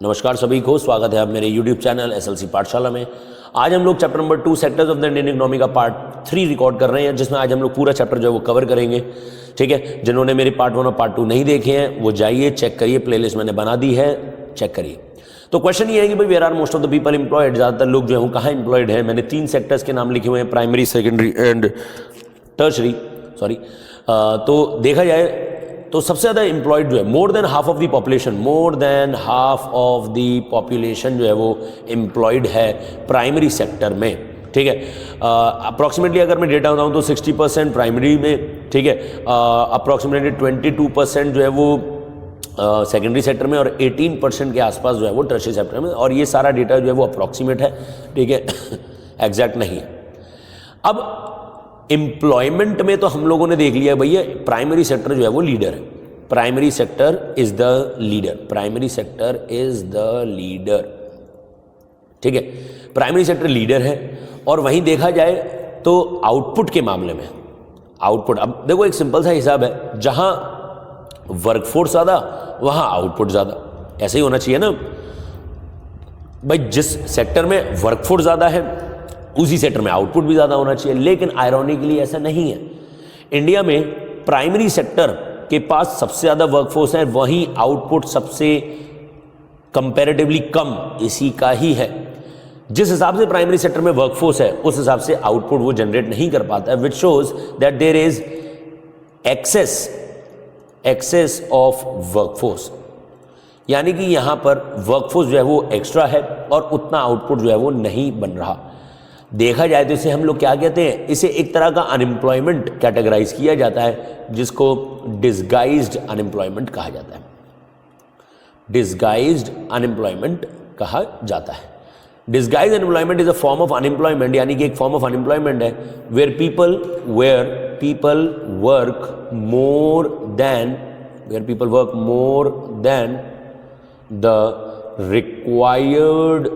नमस्कार सभी को, स्वागत है आप मेरे YouTube चैनल SLC पाठशाला में। आज हम लोग chapter number 2 sectors of the Indian economy का पार्ट 3 रिकॉर्ड कर रहे हैं, जिसमें आज हम लोग पूरा चैप्टर जो है वो कवर करेंगे। ठीक है, जिन्होंने मेरे पार्ट 1 और पार्ट 2 नहीं देखे हैं वो जाइए चेक करिए, प्लेलिस्ट मैंने बना दी है, चेक करिए। तो क्वेश्चन ये है कि भाई where are most of the people employed, ज़्यादातर लोग जो है वो कहाँ एम्प्लॉयड है। मैंने 3 सेक्टर्स के नाम लिखे हुए हैं, प्राइमरी, सेकेंडरी एंड टर्शरी। तो देखा जाए तो सबसे ज़्यादा एम्प्लॉयड जो है, more than half of the population जो है वो एम्प्लॉयड है प्राइमरी सेक्टर में। ठीक है, अप्रॉक्सीमेटली अगर मैं डेटा बताऊँ तो 60% प्राइमरी में, ठीक है, अप्रॉक्सीमेटली 22% जो है वो सेकेंडरी सेक्टर में और 18% के आसपास जो है वो टर्शरी सेक्टर में। और ये सारा डेटा जो है वो अप्रॉक्सीमेट है, ठीक है, एग्जैक्ट नहीं है। अब एम्प्लॉयमेंट में तो हम लोगों ने देख लिया भैया, प्राइमरी सेक्टर जो है वो लीडर है। Primary sector is the leader, primary sector is the leader. ठीक है, प्राइमरी सेक्टर लीडर है। और वहीं देखा जाए तो आउटपुट के मामले में, आउटपुट, अब देखो एक सिंपल सा हिसाब है, जहां वर्कफोर्स ज़्यादा वहां आउटपुट ज़्यादा, ऐसे ही होना चाहिए ना भाई। जिस सेक्टर में वर्कफोर्स ज़्यादा है उसी सेक्टर में आउटपुट भी ज़्यादा होना चाहिए, लेकिन आयरॉनिकली ऐसा नहीं है। इंडिया में प्राइमरी सेक्टर के पास सबसे ज़्यादा वर्कफोर्स है, वहीं आउटपुट सबसे कंपैरेटिवली कम इसी का ही है। जिस हिसाब से प्राइमरी सेक्टर में वर्कफोर्स है उस हिसाब से आउटपुट वो जनरेट नहीं कर पाता है, which shows that there is excess of workforce, यानी कि यहां पर वर्कफोर्स जो है वो एक्स्ट्रा है और उतना आउटपुट जो है वो नहीं बन रहा। देखा जाए तो इसे हम लोग क्या कहते हैं, इसे एक तरह का अनएम्प्लॉयमेंट कैटेगराइज किया जाता है, जिसको डिसगाइज्ड अनएम्प्लॉयमेंट कहा जाता है। डिसगाइज्ड अनएम्प्लॉयमेंट कहा जाता है। Disguised unemployment is a form of unemployment, यानी कि एक फॉर्म ऑफ अनएम्प्लॉयमेंट है where people work more than the required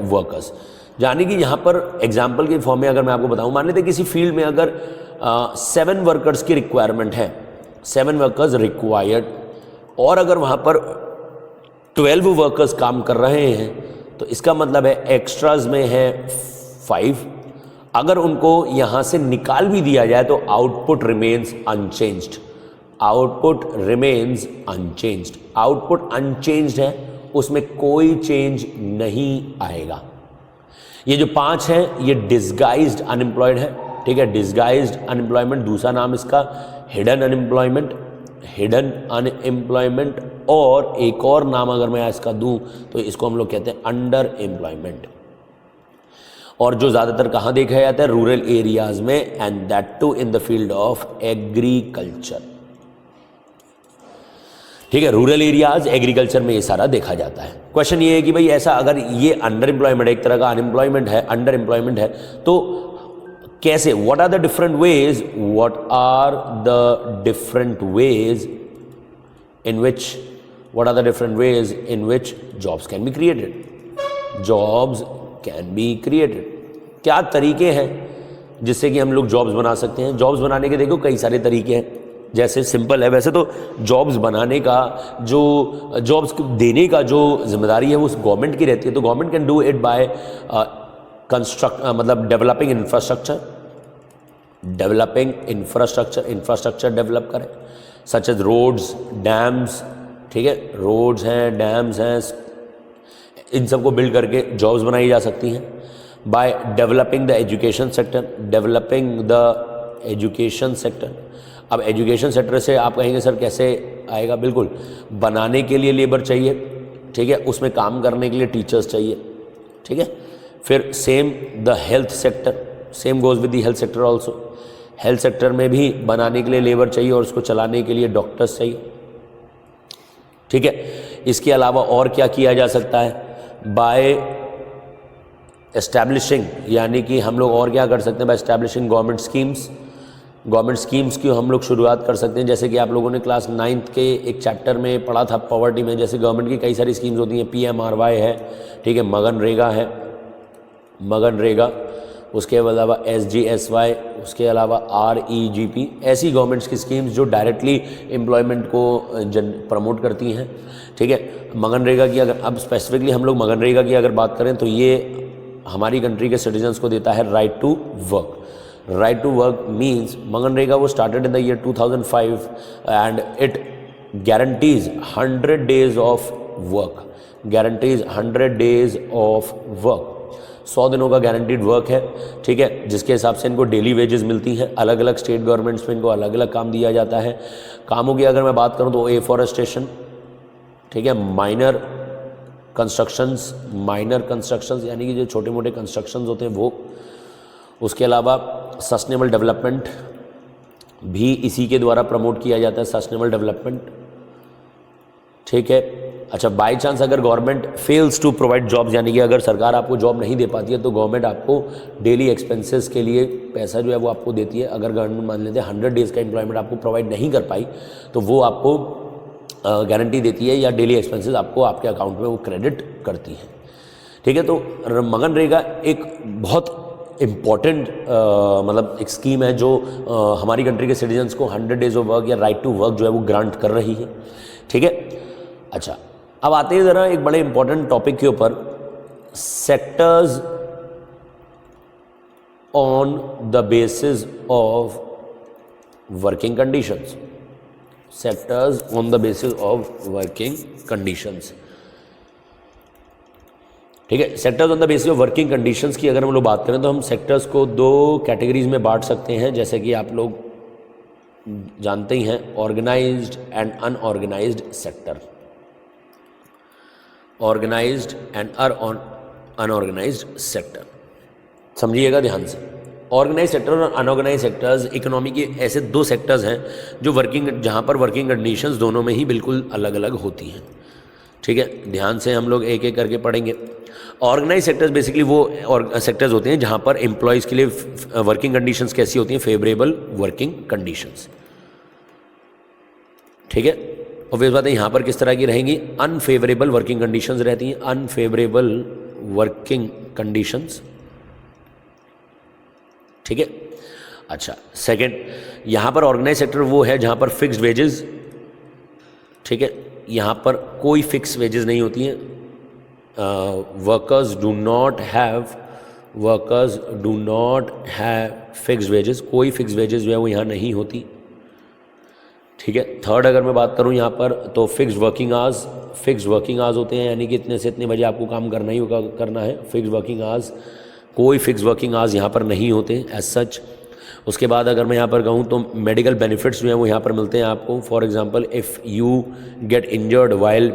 workers. यानी कि यहाँ पर एग्जाम्पल के फॉर्म में अगर मैं आपको बताऊँ, मान लेते किसी फील्ड में अगर 7 वर्कर्स की रिक्वायरमेंट है, 7 वर्कर्स रिक्वायर्ड, और अगर वहाँ पर 12 वर्कर्स काम कर रहे हैं तो इसका मतलब है एक्स्ट्राज में है 5। अगर उनको यहाँ से निकाल भी दिया जाए तो output remains unchanged. Output remains unchanged, output unchanged है, उसमें कोई चेंज नहीं आएगा। ये जो 5 हैं ये डिसगाइज्ड अनएम्प्लॉयड है। ठीक है, डिसगाइज्ड अनएम्प्लॉयमेंट, दूसरा नाम इसका हिडन अनएम्प्लॉयमेंट, हिडन अनएम्प्लॉयमेंट, और एक और नाम अगर मैं इसका दूं तो इसको हम लोग कहते हैं अंडर एम्प्लॉयमेंट। और जो ज़्यादातर कहाँ देखा जाता है, रूरल एरियाज में, and that too in the field of agriculture. ठीक है, रूरल एरियाज, एग्रीकल्चर में ये सारा देखा जाता है। क्वेश्चन ये है कि भाई ऐसा अगर ये अंडर एम्प्लॉयमेंट, एक तरह का अनएम्प्लॉयमेंट है, अंडर एम्प्लॉयमेंट है, तो कैसे, what are the different ways in which jobs can be created. Jobs can be created, क्या तरीके हैं जिससे कि हम लोग जॉब्स बना सकते हैं। जॉब्स बनाने के देखो कई सारे तरीके हैं, जैसे सिंपल है, वैसे तो जॉब्स बनाने का जो जॉब्स देने का जो जिम्मेदारी है वो गवर्नमेंट की रहती है। तो government can do it by developing infrastructure develop करें, सच एज रोड्स, डैम्स। ठीक है, रोड्स हैं, डैम्स हैं, इन सबको बिल्ड करके जॉब्स बनाई जा सकती हैं। By developing the education sector, अब एजुकेशन सेक्टर से आप कहेंगे सर कैसे आएगा, बिल्कुल, बनाने के लिए लेबर चाहिए, ठीक है, उसमें काम करने के लिए टीचर्स चाहिए, ठीक है। फिर same the health sector, same goes with the health sector also. Health sector में भी बनाने के लिए लेबर चाहिए और उसको चलाने के लिए डॉक्टर्स चाहिए, ठीक है। इसके अलावा और क्या किया जा सकता है, बाय एस्टैब्लिशिंग, यानी कि हम लोग और क्या कर सकते हैं, बाय एस्टैब्लिशिंग गवर्नमेंट स्कीम्स की हम लोग शुरुआत कर सकते हैं। जैसे कि आप लोगों ने क्लास 9th के एक चैप्टर में पढ़ा था पॉवर्टी में, जैसे गवर्नमेंट की कई सारी स्कीम्स होती हैं, PMRY है, ठीक है, मगनरेगा है, उसके अलावा SGSY, उसके अलावा REGP, ऐसी गवर्नमेंट्स की स्कीम्स जो डायरेक्टली एम्प्लॉयमेंट को प्रमोट करती हैं। ठीक है, मनरेगा की अगर अब स्पेसिफिकली हम लोग मनरेगा की अगर बात करें तो ये हमारी कंट्री के सिटीजन्स को देता है right to work. Right to work means MNREGA वो started in the year 2005 and it guarantees 100 days of work, guarantees 100 days of work, 100 दिनों का गारंटीड वर्क है। ठीक है, जिसके हिसाब से इनको डेली वेजेस मिलती हैं। अलग अलग स्टेट गवर्नमेंट्स में इनको अलग अलग काम दिया जाता है। कामों की अगर मैं बात करूं तो एफॉरेस्टेशन, ठीक है, माइनर कंस्ट्रक्शंस यानी कि जो छोटे मोटे कंस्ट्रक्शंस होते हैं वो, उसके अलावा सस्टेनेबल डेवलपमेंट भी इसी के द्वारा प्रमोट किया जाता है, सस्टेनेबल डेवलपमेंट। ठीक है, अच्छा, बाय चांस अगर government fails to provide jobs, यानी कि अगर सरकार आपको जॉब नहीं दे पाती है तो गवर्नमेंट आपको डेली एक्सपेंसेस के लिए पैसा जो है वो आपको देती है। अगर गवर्नमेंट मान लेते हैं 100 डेज़ का एम्प्लॉयमेंट आपको प्रोवाइड नहीं कर पाई तो वो आपको गारंटी देती है या डेली एक्सपेंसेस आपको आपके अकाउंट में वो क्रेडिट करती है। ठीक है, तो मनरेगा एक बहुत इम्पॉर्टेंट मतलब एक स्कीम है जो हमारी कंट्री के सिटीजन्स को 100 डेज ऑफ वर्क या राइट टू वर्क जो है वो ग्रांट कर रही है। ठीक है, अच्छा, अब आते हैं ज़रा एक बड़े इंपॉर्टेंट टॉपिक के ऊपर, sectors on the basis of working conditions, sectors on the basis of working conditions. ठीक है, sectors on the basis of working conditions की अगर हम लोग बात करें तो हम सेक्टर्स को 2 कैटेगरीज में बांट सकते हैं, जैसे कि आप लोग जानते ही हैं, organised and unorganised sector, organised and unorganised sector. समझिएगा ध्यान से, ऑर्गेनाइज सेक्टर और अनऑर्गेनाइज सेक्टर्स इकोनॉमी के ऐसे 2 सेक्टर्स हैं जो जहाँ पर वर्किंग कंडीशंस दोनों में ही बिल्कुल अलग अलग होती हैं। ठीक है, ध्यान से हम लोग एक एक करके पढ़ेंगे। ऑर्गेनाइज सेक्टर्स बेसिकली वो सेक्टर्स होते हैं जहाँ पर एम्प्लॉयज़ के लिए वर्किंग कंडीशंस कैसी होती हैं, फेवरेबल वर्किंग कंडीशंस। ठीक है, ऑब्वियस बात है यहाँ पर किस तरह की रहेंगी, अनफेवरेबल वर्किंग कंडीशंस रहती हैं, अनफेवरेबल वर्किंग कंडीशंस। ठीक है, अच्छा, सेकंड, यहाँ पर ऑर्गेनाइज सेक्टर वो है जहाँ पर फिक्स्ड वेजेस, ठीक है, यहाँ पर कोई फिक्स वेजेस नहीं होती हैं, workers do not have fixed wages, कोई फिक्स वेजेस जो है वो यहाँ नहीं होती। ठीक है, थर्ड अगर मैं बात करूँ यहाँ पर तो फिक्स्ड वर्किंग आवर्स होते हैं, यानी कि इतने से इतने बजे आपको काम करना ही होगा, करना है, फिक्स्ड वर्किंग आवर्स, कोई फिक्स वर्किंग आवर्स यहाँ पर नहीं होते एज सच। उसके बाद अगर मैं यहाँ पर कहूँ तो मेडिकल बेनिफिट्स जो हैं वो यहाँ पर मिलते हैं आपको। For example, if you get injured while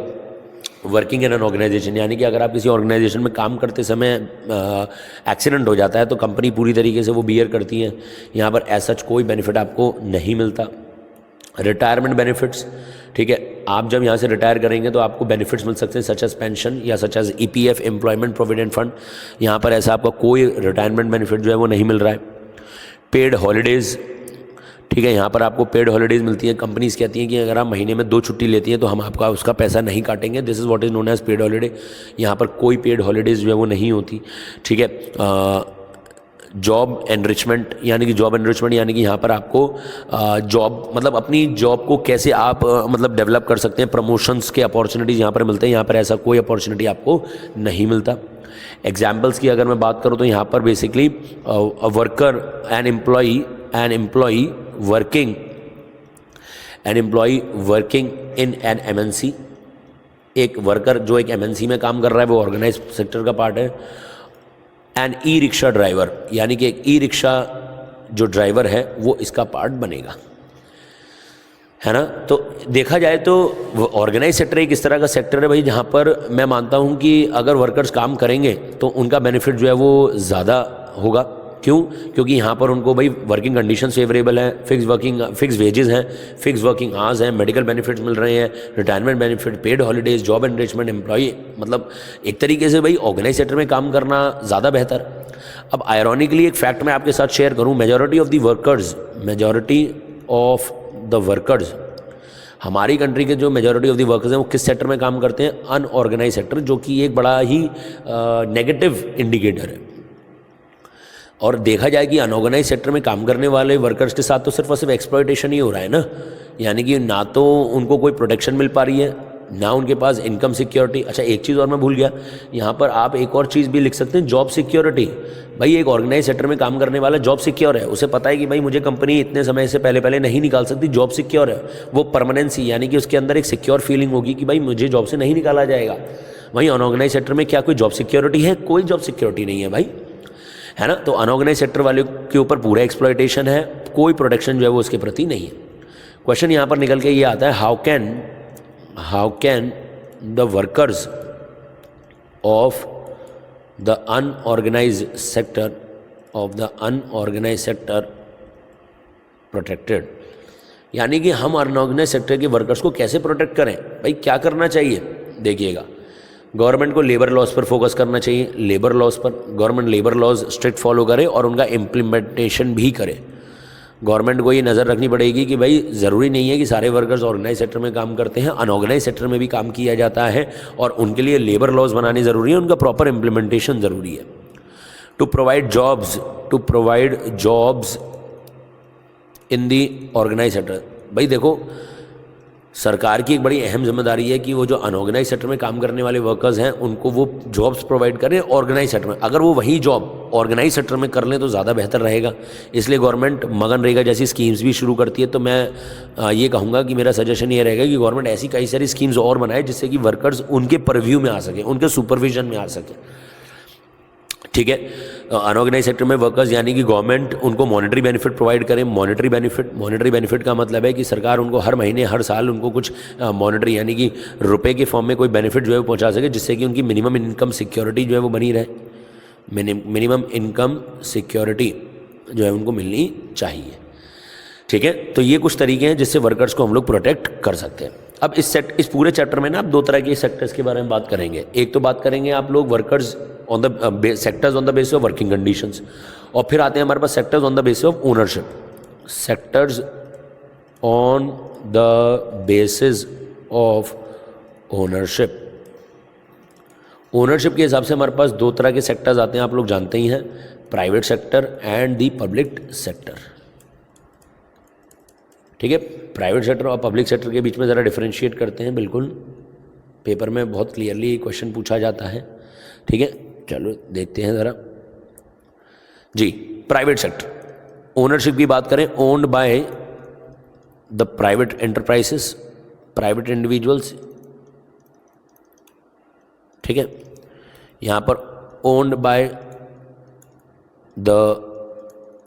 working in an organisation, यानी कि अगर आप किसी ऑर्गेनाइजेशन में काम करते समय एक्सीडेंट हो जाता है तो कंपनी पूरी तरीके से वो बियर करती है, यहाँ पर एज सच कोई बेनिफिट आपको नहीं मिलता। रिटायरमेंट बेनिफिट्स, ठीक है, आप जब यहाँ से रिटायर करेंगे तो आपको बेनिफिट्स मिल सकते हैं सच एज पेंशन या such as EPF, employment provident fund. यहाँ पर ऐसा आपका कोई रिटायरमेंट बेनिफिट जो है वो नहीं मिल रहा है। पेड हॉलीडेज़, ठीक है, यहाँ पर आपको पेड हॉलीडेज़ मिलती हैं। कंपनीज कहती हैं कि अगर आप महीने में 2 छुट्टी लेती हैं तो हम आपका उसका पैसा नहीं काटेंगे, this is what is known as paid holiday. यहाँ पर कोई पेड हॉलीडेज़ जो है वो नहीं होती। ठीक है, जॉब एनरिचमेंट, यानी कि यहाँ पर आपको जॉब मतलब अपनी जॉब को कैसे आप मतलब डेवलप कर सकते हैं, प्रमोशंस के अपॉर्चुनिटीज़ यहाँ पर मिलते हैं, यहाँ पर ऐसा कोई अपॉर्चुनिटी आपको नहीं मिलता। एग्जाम्पल्स की अगर मैं बात करूँ तो यहाँ पर basically worker an employee working in N MNC, एक वर्कर जो एक MNC में काम कर रहा है वो ऑर्गेनाइज सेक्टर का पार्ट है। एन ई-रिक्शा ड्राइवर, यानी कि एक ई-रिक्शा जो ड्राइवर है वो इसका पार्ट बनेगा, है ना। तो देखा जाए तो ऑर्गेनाइज सेक्टर एक इस तरह का सेक्टर है भाई जहाँ पर मैं मानता हूँ कि अगर वर्कर्स काम करेंगे तो उनका बेनिफिट जो है वो ज़्यादा होगा। क्यों? क्योंकि यहाँ पर उनको भाई वर्किंग कंडीशंस फेवरेबल हैं, फिक्स वेजेस हैं, फिक्स वर्किंग आवर्स हैं, मेडिकल बेनिफिट्स मिल रहे हैं, retirement benefit, paid holidays, job enrichment, employee, मतलब एक तरीके से भाई ऑर्गेनाइज सेक्टर में काम करना ज़्यादा बेहतर। अब आयरॉनिकली एक फैक्ट मैं आपके साथ शेयर करूँ, मेजॉरिटी ऑफ द वर्कर्स हमारी कंट्री के जो मेजॉरिटी ऑफ द वर्कर्स हैं वो किस सेक्टर में काम करते हैं? अनऑर्गेनाइज सेक्टर, जो कि एक बड़ा ही नेगेटिव इंडिकेटर है। और देखा जाए कि अनऑर्गेनाइज सेक्टर में काम करने वाले वर्कर्स के साथ तो सिर्फ और सिर्फ एक्सप्लॉयटेशन ही हो रहा है ना, यानी कि ना तो उनको कोई प्रोटेक्शन मिल पा रही है, ना उनके पास इनकम सिक्योरिटी। अच्छा एक चीज़ और मैं भूल गया, यहाँ पर आप एक और चीज़ भी लिख सकते हैं, जॉब सिक्योरिटी। भाई एक ऑर्गेनाइज सेक्टर में काम करने वाला जॉब सिक्योर है, उसे पता है कि भाई मुझे कंपनी इतने समय से पहले नहीं निकाल सकती, जॉब सिक्योर है। वो परमानेंसी यानी कि उसके अंदर एक सिक्योर फीलिंग होगी कि भाई मुझे जॉब से नहीं निकाला जाएगा। वहीं अनऑर्गेनाइज सेक्टर में क्या कोई जॉब सिक्योरिटी है? कोई जॉब सिक्योरिटी नहीं है भाई, है ना। तो अनऑर्गेनाइज सेक्टर वाले के ऊपर पूरा एक्सप्लॉयटेशन है, कोई प्रोटेक्शन जो है वो उसके प्रति नहीं है। क्वेश्चन यहाँ पर निकल के ये आता है, how can the workers of the unorganised sector protected, यानी कि हम अनऑर्गेनाइज सेक्टर के वर्कर्स को कैसे प्रोटेक्ट करें। भाई क्या करना चाहिए, देखिएगा, गवर्नमेंट को लेबर लॉज पर फोकस करना चाहिए, लेबर लॉज पर। Government labour laws strict follow करे और उनका इम्प्लीमेंटेशन भी करे। गवर्नमेंट को ये नज़र रखनी पड़ेगी कि भाई ज़रूरी नहीं है कि सारे वर्कर्स ऑर्गेनाइज सेक्टर में काम करते हैं, अनऑर्गेनाइज सेक्टर में भी काम किया जाता है और उनके लिए लेबर लॉज बनाने ज़रूरी है, उनका प्रॉपर इम्प्लीमेंटेशन ज़रूरी है। To provide jobs in the organise sector. भाई देखो, सरकार की एक बड़ी अहम जिम्मेदारी है कि वो जो अनऑर्गेनाइज सेक्टर में काम करने वाले वर्कर्स हैं उनको वो जॉब्स प्रोवाइड करें ऑर्गेनाइज सेक्टर में। अगर वो वही जॉब ऑर्गेनाइज सेक्टर में कर लें तो ज़्यादा बेहतर रहेगा। इसलिए गवर्नमेंट मनरेगा जैसी स्कीम्स भी शुरू करती है। तो मैं ये कहूँगा कि मेरा सजेशन ये रहेगा कि गवर्नमेंट ऐसी कई सारी स्कीम्स और बनाए जिससे कि वर्कर्स उनके परव्यू में आ सकें, उनके सुपरविजन में आ सकें, ठीक है। अनऑर्गेनाइज सेक्टर में वर्कर्स यानी कि गवर्नमेंट उनको मॉनेटरी बेनिफिट प्रोवाइड करें। मॉनेटरी बेनिफिट का मतलब है कि सरकार उनको हर महीने हर साल उनको कुछ मॉनेटरी यानी कि रुपए के फॉर्म में कोई बेनिफिट जो है वो पहुंचा सके, जिससे कि उनकी मिनिमम इनकम सिक्योरिटी जो है वो बनी रहे। मिनिमम इनकम सिक्योरिटी जो है उनको मिलनी चाहिए, ठीक है। तो ये कुछ तरीके हैं जिससे वर्कर्स को हम लोग प्रोटेक्ट कर सकते हैं। अब इस पूरे चैप्टर में ना आप दो तरह के सेक्टर्स के बारे में बात करेंगे। एक तो बात करेंगे आप लोग workers on the sectors on the basis of working conditions, और फिर आते हैं हमारे पास sectors on the basis of ownership. Sectors on the basis of ownership. Ownership के हिसाब से हमारे पास दो तरह के सेक्टर्स आते हैं, आप लोग जानते ही हैं, private sector and the public sector, ठीक है। प्राइवेट सेक्टर और पब्लिक सेक्टर के बीच में ज़रा डिफरेंशिएट करते हैं, बिल्कुल पेपर में बहुत क्लियरली क्वेश्चन पूछा जाता है, ठीक है। चलो देखते हैं ज़रा जी। प्राइवेट सेक्टर ओनरशिप की बात करें, owned by the private enterprises, private individuals, ठीक है। यहाँ पर owned by the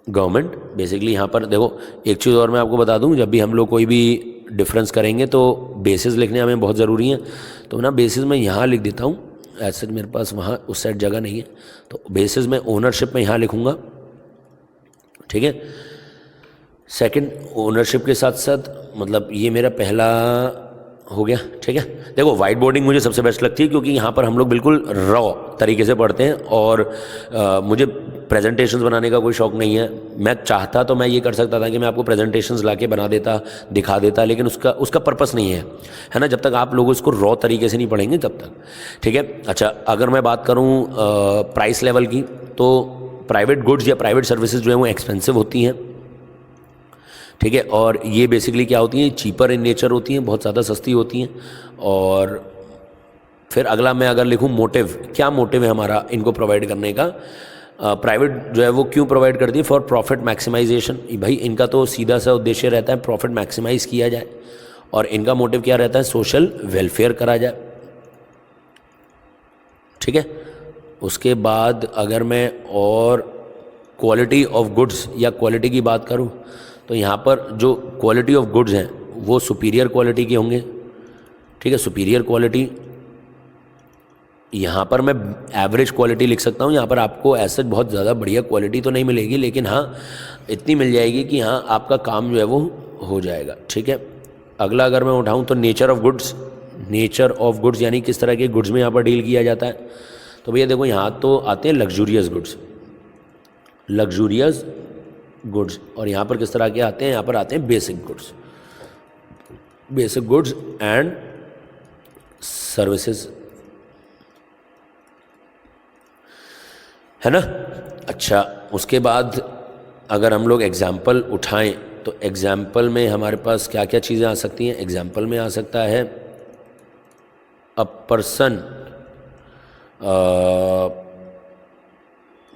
government. Basically यहाँ पर देखो एक चीज़ और मैं आपको बता दूँ, जब भी हम लोग कोई भी डिफरेंस करेंगे तो बेसिस लिखने हमें बहुत ज़रूरी है। तो ना बेसिस मैं यहाँ लिख देता हूँ, ऐसे मेरे पास वहाँ उस साइड जगह नहीं है, तो बेसिस में ओनरशिप में यहाँ लिखूँगा, ठीक है। सेकंड ओनरशिप के साथ साथ मतलब ये मेरा पहला हो गया, ठीक है। देखो वाइट बोर्डिंग मुझे सबसे बेस्ट लगती है क्योंकि यहाँ पर हम लोग बिल्कुल रॉ तरीके से पढ़ते हैं और मुझे प्रेजेंटेशंस बनाने का कोई शौक़ नहीं है। मैं चाहता तो मैं ये कर सकता था कि मैं आपको प्रेजेंटेशंस लाके बना देता, दिखा देता, लेकिन उसका पर्पस नहीं है ना, जब तक आप लोग उसको रॉ तरीके से नहीं पढ़ेंगे तब तक, ठीक है। अच्छा अगर मैं बात करूँ प्राइस लेवल की, तो प्राइवेट गुड्स या प्राइवेट सर्विसेज जो है वो एक्सपेंसिव होती हैं, ठीक है। और ये बेसिकली क्या होती हैं, चीपर इन नेचर होती हैं, बहुत ज़्यादा सस्ती होती हैं। और फिर अगला मैं अगर लिखूँ मोटिव, क्या मोटिव है हमारा इनको प्रोवाइड करने का। प्राइवेट जो है वो क्यों प्रोवाइड करती है, फॉर प्रॉफिट मैक्सिमाइजेशन। भाई इनका तो सीधा सा उद्देश्य रहता है प्रॉफिट मैक्सिमाइज किया जाए, और इनका मोटिव क्या रहता है, सोशल वेलफेयर करा जाए, ठीक है। उसके बाद अगर मैं और क्वालिटी ऑफ गुड्स या क्वालिटी की बात करूँ, तो यहाँ पर जो क्वालिटी ऑफ गुड्स हैं वो सुपीरियर क्वालिटी के होंगे, ठीक है। सुपीरियर क्वालिटी, यहाँ पर मैं एवरेज क्वालिटी लिख सकता हूँ। यहाँ पर आपको ऐसे बहुत ज़्यादा बढ़िया क्वालिटी तो नहीं मिलेगी, लेकिन हाँ इतनी मिल जाएगी कि हाँ आपका काम जो है वो हो जाएगा, ठीक है। अगला अगर मैं उठाऊँ तो nature of goods. Nature of goods यानी किस तरह के गुड्स में यहाँ पर डील किया जाता है। तो भैया देखो यहाँ तो आते हैं लग्जूरियस गुड्स, लग्जूरियस गुड्स, और यहाँ पर किस तरह के आते हैं, यहाँ पर आते हैं basic goods, basic goods and services, है ना। अच्छा, उसके बाद अगर हम लोग एग्जाम्पल उठाएं तो एग्जाम्पल में हमारे पास क्या क्या चीज़ें आ सकती हैं। एग्जाम्पल में आ सकता है a person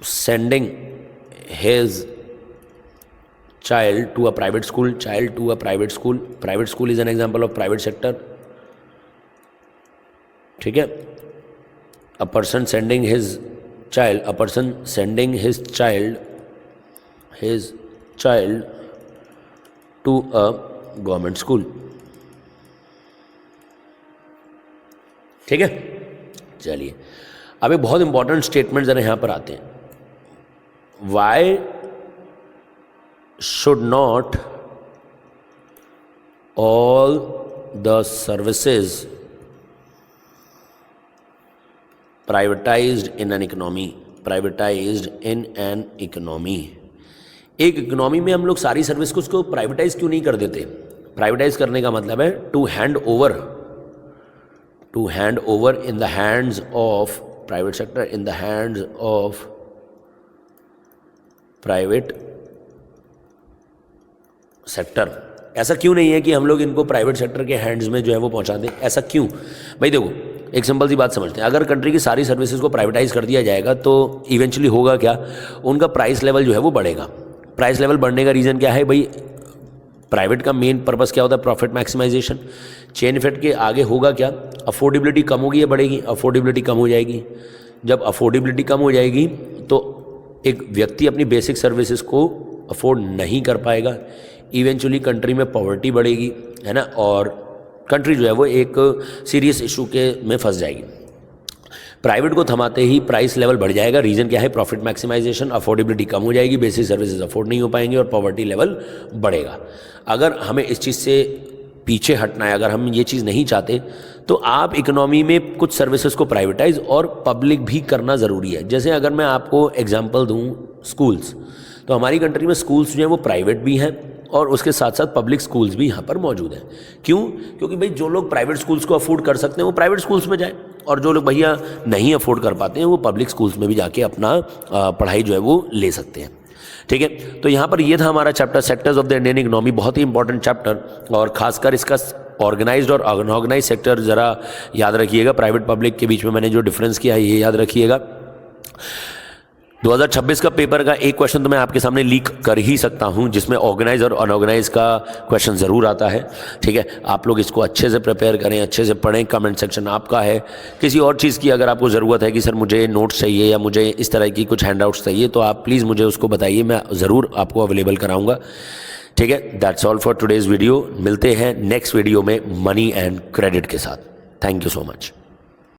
sending his child to a private school, child to a private school. Private school is an example of private sector. ठीक है, a person sending his child to a government school. ठीक है, चलिए अब एक बहुत important statement जरा यहां पर आते हैं। Why should not all the services privatized in an economy? एक इकोनॉमी में हम लोग सारी सर्विस को उसको प्राइवेटाइज क्यों नहीं कर देते? प्राइवेटाइज करने का मतलब है to hand over in the hands of private sector, in the hands of private sector. ऐसा क्यों नहीं है कि हम लोग इनको प्राइवेट सेक्टर के हैंड्स में जो है वो पहुंचा दें? ऐसा क्यों भाई? देखो, एक सिंपल सी बात समझते हैं। अगर कंट्री की सारी सर्विसेज को प्राइवेटाइज कर दिया जाएगा तो इवेंचुअली होगा क्या? उनका प्राइस लेवल जो है वो बढ़ेगा। प्राइस लेवल बढ़ने का रीज़न क्या है भाई? प्राइवेट का मेन पर्पस क्या होता है? Profit maximisation. चेन इफेक्ट के आगे होगा क्या? अफोर्डेबिलिटी कम होगी या बढ़ेगी? अफोर्डेबिलिटी कम हो जाएगी। जब अफोर्डेबिलिटी कम हो जाएगी तो एक व्यक्ति अपनी बेसिक सर्विसेज को अफोर्ड नहीं कर पाएगा। इवेंचुअली कंट्री में पॉवर्टी बढ़ेगी, है ना, और कंट्री जो है वो एक सीरियस इशू में फंस जाएगी। प्राइवेट को थमाते ही प्राइस लेवल बढ़ जाएगा। रीज़न क्या है? Profit maximisation. अफोर्डेबिलिटी कम हो जाएगी, बेसिक सर्विसेज अफोर्ड नहीं हो पाएंगे और पॉवर्टी लेवल बढ़ेगा। अगर हमें इस चीज़ से पीछे हटना है, अगर हम ये चीज़ नहीं चाहते, तो आप इकोनॉमी में कुछ सर्विसेज को प्राइवेटाइज और पब्लिक भी करना ज़रूरी है। जैसे अगर मैं आपको एग्जांपल दूं स्कूल्स, तो हमारी कंट्री में स्कूल्स जो हैं वो प्राइवेट भी हैं और उसके साथ साथ पब्लिक स्कूल्स भी यहाँ पर मौजूद हैं। क्यों? क्योंकि भाई जो लोग प्राइवेट स्कूल्स को अफोर्ड कर सकते हैं वो प्राइवेट स्कूल्स में जाएँ, और जो लोग भैया नहीं अफोर्ड कर पाते हैं वो पब्लिक स्कूल्स में भी जाके अपना पढ़ाई जो है वो ले सकते हैं। ठीक है, तो यहाँ पर ये था हमारा chapter sectors of the Indian economy. बहुत ही इंपॉर्टेंट चैप्टर, और खासकर इसका ऑर्गेनाइज्ड और अनऑर्गेनाइज सेक्टर ज़रा याद रखिएगा। प्राइवेट पब्लिक के बीच में मैंने जो डिफरेंस किया है ये याद रखिएगा। 2026 का पेपर का एक क्वेश्चन तो मैं आपके सामने लीक कर ही सकता हूं, जिसमें ऑर्गेनाइज और अनऑर्गेनाइज का क्वेश्चन ज़रूर आता है। ठीक है, आप लोग इसको अच्छे से प्रिपेयर करें, अच्छे से पढ़ें। कमेंट सेक्शन आपका है। किसी और चीज़ की अगर आपको ज़रूरत है कि सर मुझे नोट्स चाहिए या मुझे इस तरह की कुछ हैंडआउट्स चाहिए, तो आप प्लीज़ मुझे उसको बताइए, मैं ज़रूर आपको अवेलेबल कराऊँगा। ठीक है, that's all for today's video. मिलते हैं नेक्स्ट वीडियो में मनी एंड क्रेडिट के साथ। Thank you so much.